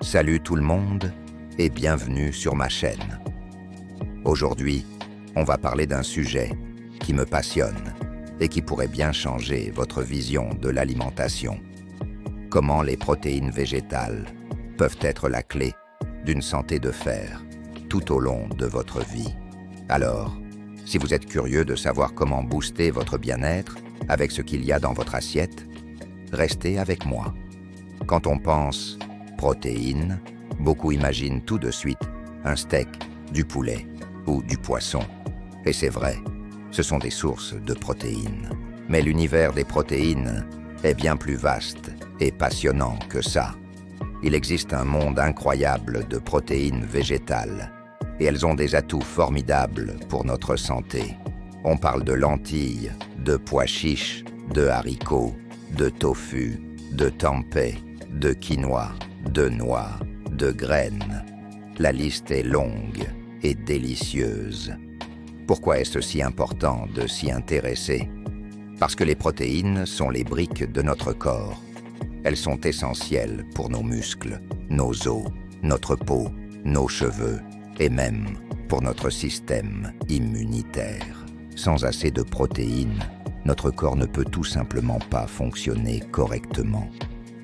Salut tout le monde et bienvenue sur ma chaîne. Aujourd'hui, on va parler d'un sujet qui me passionne et qui pourrait bien changer votre vision de l'alimentation. Comment les protéines végétales peuvent être la clé d'une santé de fer tout au long de votre vie. Alors, si vous êtes curieux de savoir comment booster votre bien-être avec ce qu'il y a dans votre assiette, restez avec moi. Quand on pense protéines, beaucoup imaginent tout de suite un steak, du poulet ou du poisson. Et c'est vrai, ce sont des sources de protéines. Mais l'univers des protéines est bien plus vaste et passionnant que ça. Il existe un monde incroyable de protéines végétales et elles ont des atouts formidables pour notre santé. On parle de lentilles, de pois chiches, de haricots, de tofu, de tempeh, de quinoa, de noix, de graines. La liste est longue et délicieuse. Pourquoi est-ce si important de s'y intéresser? Parce que les protéines sont les briques de notre corps. Elles sont essentielles pour nos muscles, nos os, notre peau, nos cheveux et même pour notre système immunitaire. Sans assez de protéines, notre corps ne peut tout simplement pas fonctionner correctement.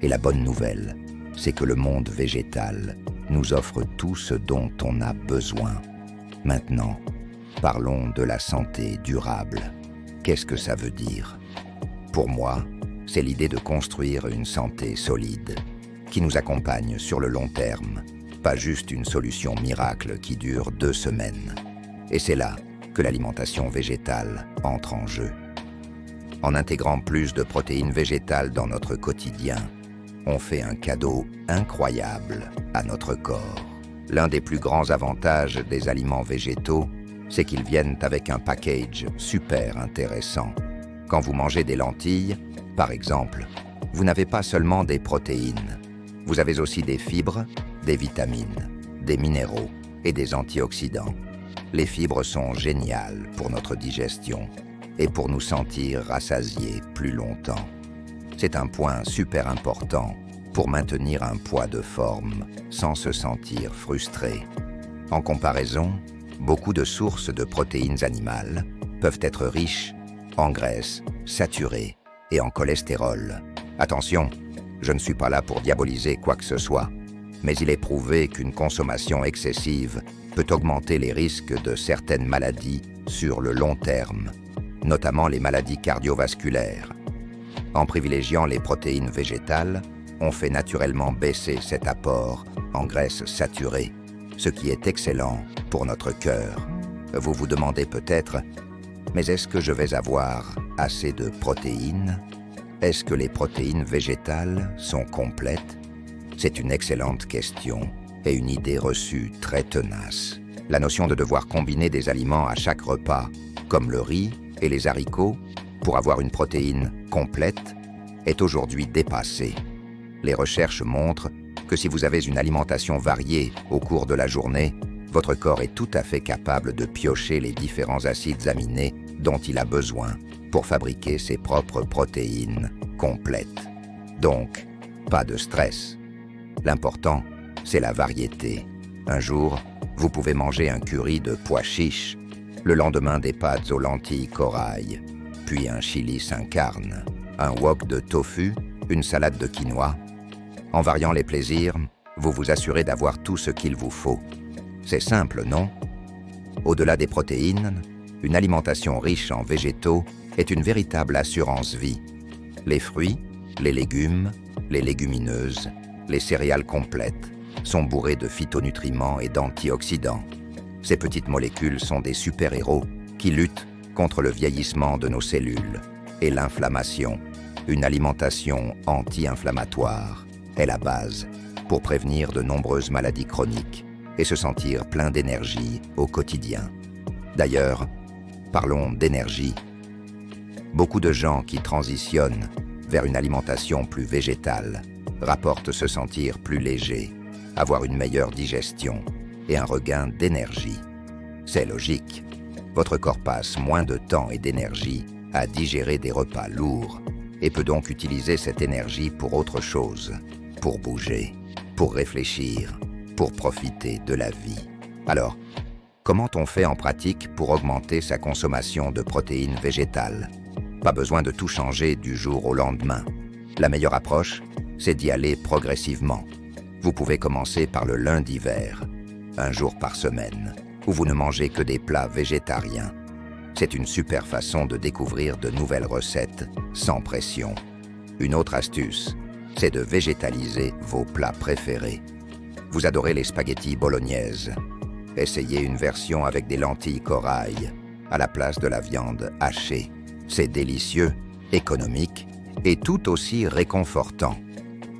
Et la bonne nouvelle, c'est que le monde végétal nous offre tout ce dont on a besoin. Maintenant, parlons de la santé durable. Qu'est-ce que ça veut dire? Pour moi, c'est l'idée de construire une santé solide, qui nous accompagne sur le long terme, pas juste une solution miracle qui dure 2 semaines. Et c'est là que l'alimentation végétale entre en jeu. En intégrant plus de protéines végétales dans notre quotidien, on fait un cadeau incroyable à notre corps. L'un des plus grands avantages des aliments végétaux, c'est qu'ils viennent avec un package super intéressant. Quand vous mangez des lentilles, par exemple, vous n'avez pas seulement des protéines, vous avez aussi des fibres, des vitamines, des minéraux et des antioxydants. Les fibres sont géniales pour notre digestion et pour nous sentir rassasiés plus longtemps. C'est un point super important pour maintenir un poids de forme sans se sentir frustré. En comparaison, beaucoup de sources de protéines animales peuvent être riches en graisses, saturées et en cholestérol. Attention, je ne suis pas là pour diaboliser quoi que ce soit, mais il est prouvé qu'une consommation excessive peut augmenter les risques de certaines maladies sur le long terme, notamment les maladies cardiovasculaires. En privilégiant les protéines végétales, on fait naturellement baisser cet apport en graisses saturées, ce qui est excellent pour notre cœur. Vous vous demandez peut-être, mais est-ce que je vais avoir assez de protéines? Est-ce que les protéines végétales sont complètes? C'est une excellente question et une idée reçue très tenace. La notion de devoir combiner des aliments à chaque repas, comme le riz et les haricots, pour avoir une protéine complète, est aujourd'hui dépassée. Les recherches montrent que si vous avez une alimentation variée au cours de la journée, votre corps est tout à fait capable de piocher les différents acides aminés dont il a besoin pour fabriquer ses propres protéines complètes. Donc, pas de stress. L'important, c'est la variété. Un jour, vous pouvez manger un curry de pois chiches, le lendemain des pâtes aux lentilles corail, puis un chili Saint-Carne, un wok de tofu, une salade de quinoa. En variant les plaisirs, vous vous assurez d'avoir tout ce qu'il vous faut. C'est simple, non? Au-delà des protéines, une alimentation riche en végétaux est une véritable assurance-vie. Les fruits, les légumes, les légumineuses, les céréales complètes sont bourrés de phytonutriments et d'antioxydants. Ces petites molécules sont des super-héros qui luttent contre le vieillissement de nos cellules et l'inflammation. Une alimentation anti-inflammatoire est la base pour prévenir de nombreuses maladies chroniques et se sentir plein d'énergie au quotidien. D'ailleurs, parlons d'énergie. Beaucoup de gens qui transitionnent vers une alimentation plus végétale rapportent se sentir plus léger, avoir une meilleure digestion et un regain d'énergie. C'est logique. Votre corps passe moins de temps et d'énergie à digérer des repas lourds et peut donc utiliser cette énergie pour autre chose, pour bouger. pour réfléchir, pour profiter de la vie. Alors, comment on fait en pratique pour augmenter sa consommation de protéines végétales? Pas besoin de tout changer du jour au lendemain. La meilleure approche, c'est d'y aller progressivement. Vous pouvez commencer par le lundi vert, un jour par semaine, où vous ne mangez que des plats végétariens. C'est une super façon de découvrir de nouvelles recettes sans pression. Une autre astuce, c'est de végétaliser vos plats préférés. Vous adorez les spaghettis bolognaises. Essayez une version avec des lentilles corail à la place de la viande hachée. C'est délicieux, économique et tout aussi réconfortant.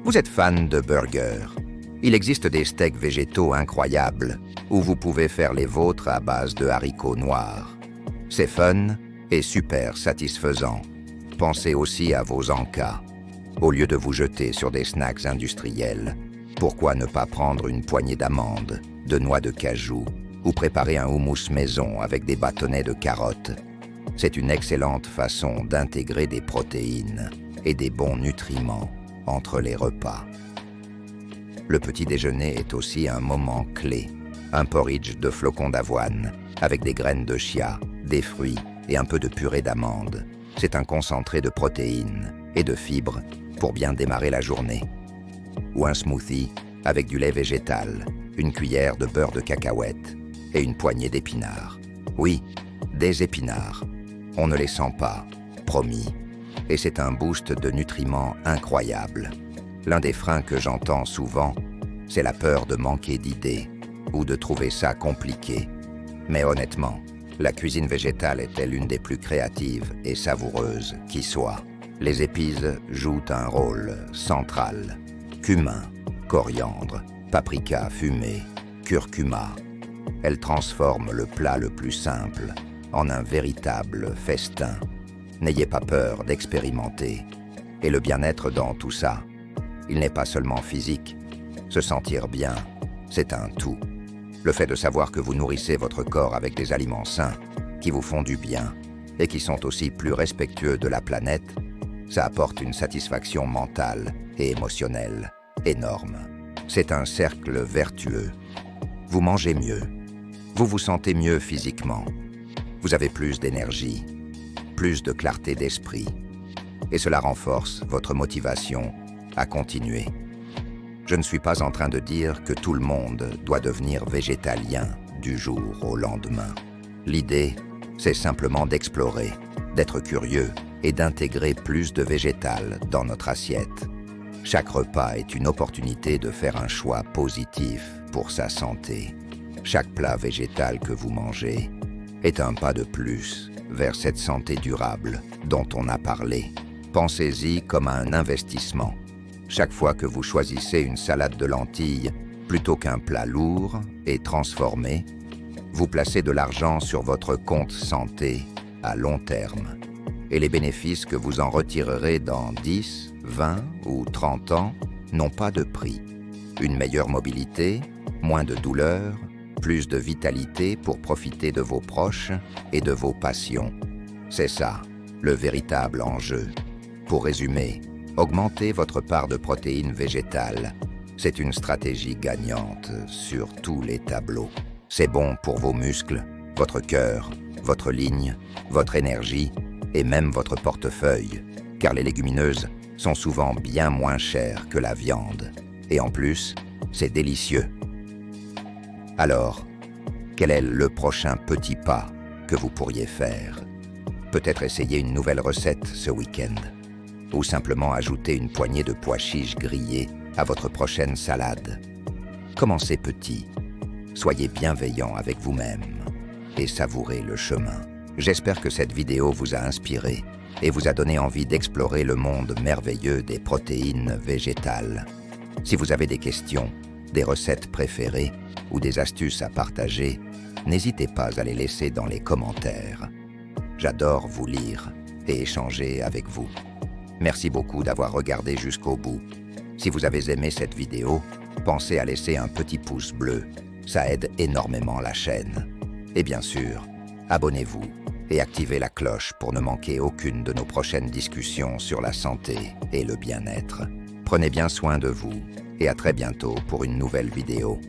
Vous êtes fan de burgers. Il existe des steaks végétaux incroyables où vous pouvez faire les vôtres à base de haricots noirs. C'est fun et super satisfaisant. Pensez aussi à vos encas. Au lieu de vous jeter sur des snacks industriels, pourquoi ne pas prendre une poignée d'amandes, de noix de cajou ou préparer un houmous maison avec des bâtonnets de carottes? C'est une excellente façon d'intégrer des protéines et des bons nutriments entre les repas. Le petit déjeuner est aussi un moment clé. Un porridge de flocons d'avoine avec des graines de chia, des fruits et un peu de purée d'amandes. C'est un concentré de protéines et de fibres pour bien démarrer la journée. Ou un smoothie avec du lait végétal, une cuillère de beurre de cacahuète et une poignée d'épinards. Oui, des épinards. On ne les sent pas, promis. Et c'est un boost de nutriments incroyable. L'un des freins que j'entends souvent, c'est la peur de manquer d'idées ou de trouver ça compliqué. Mais honnêtement, la cuisine végétale est l'une des plus créatives et savoureuses qui soit. Les épices jouent un rôle central. Cumin, coriandre, paprika fumé, curcuma. Elles transforment le plat le plus simple en un véritable festin. N'ayez pas peur d'expérimenter. Et le bien-être dans tout ça, il n'est pas seulement physique. Se sentir bien, c'est un tout. Le fait de savoir que vous nourrissez votre corps avec des aliments sains, qui vous font du bien et qui sont aussi plus respectueux de la planète, ça apporte une satisfaction mentale et émotionnelle énorme. C'est un cercle vertueux. Vous mangez mieux. Vous vous sentez mieux physiquement. Vous avez plus d'énergie, plus de clarté d'esprit. Et cela renforce votre motivation à continuer. Je ne suis pas en train de dire que tout le monde doit devenir végétalien du jour au lendemain. L'idée, c'est simplement d'explorer, d'être curieux et d'intégrer plus de végétal dans notre assiette. Chaque repas est une opportunité de faire un choix positif pour sa santé. Chaque plat végétal que vous mangez est un pas de plus vers cette santé durable dont on a parlé. Pensez-y comme à un investissement. Chaque fois que vous choisissez une salade de lentilles plutôt qu'un plat lourd et transformé, vous placez de l'argent sur votre compte santé à long terme. Et les bénéfices que vous en retirerez dans 10, 20 ou 30 ans n'ont pas de prix. Une meilleure mobilité, moins de douleur, plus de vitalité pour profiter de vos proches et de vos passions. C'est ça, le véritable enjeu. Pour résumer, augmenter votre part de protéines végétales, c'est une stratégie gagnante sur tous les tableaux. C'est bon pour vos muscles, votre cœur, votre ligne, votre énergie et même votre portefeuille, car les légumineuses sont souvent bien moins chères que la viande. Et en plus, c'est délicieux. Alors, quel est le prochain petit pas que vous pourriez faire? Peut-être essayer une nouvelle recette ce week-end, ou simplement ajouter une poignée de pois chiches grillés à votre prochaine salade. Commencez petit, soyez bienveillant avec vous-même et savourez le chemin. J'espère que cette vidéo vous a inspiré et vous a donné envie d'explorer le monde merveilleux des protéines végétales. Si vous avez des questions, des recettes préférées ou des astuces à partager, n'hésitez pas à les laisser dans les commentaires. J'adore vous lire et échanger avec vous. Merci beaucoup d'avoir regardé jusqu'au bout. Si vous avez aimé cette vidéo, pensez à laisser un petit pouce bleu. Ça aide énormément la chaîne. Et bien sûr, abonnez-vous et activez la cloche pour ne manquer aucune de nos prochaines discussions sur la santé et le bien-être. Prenez bien soin de vous et à très bientôt pour une nouvelle vidéo.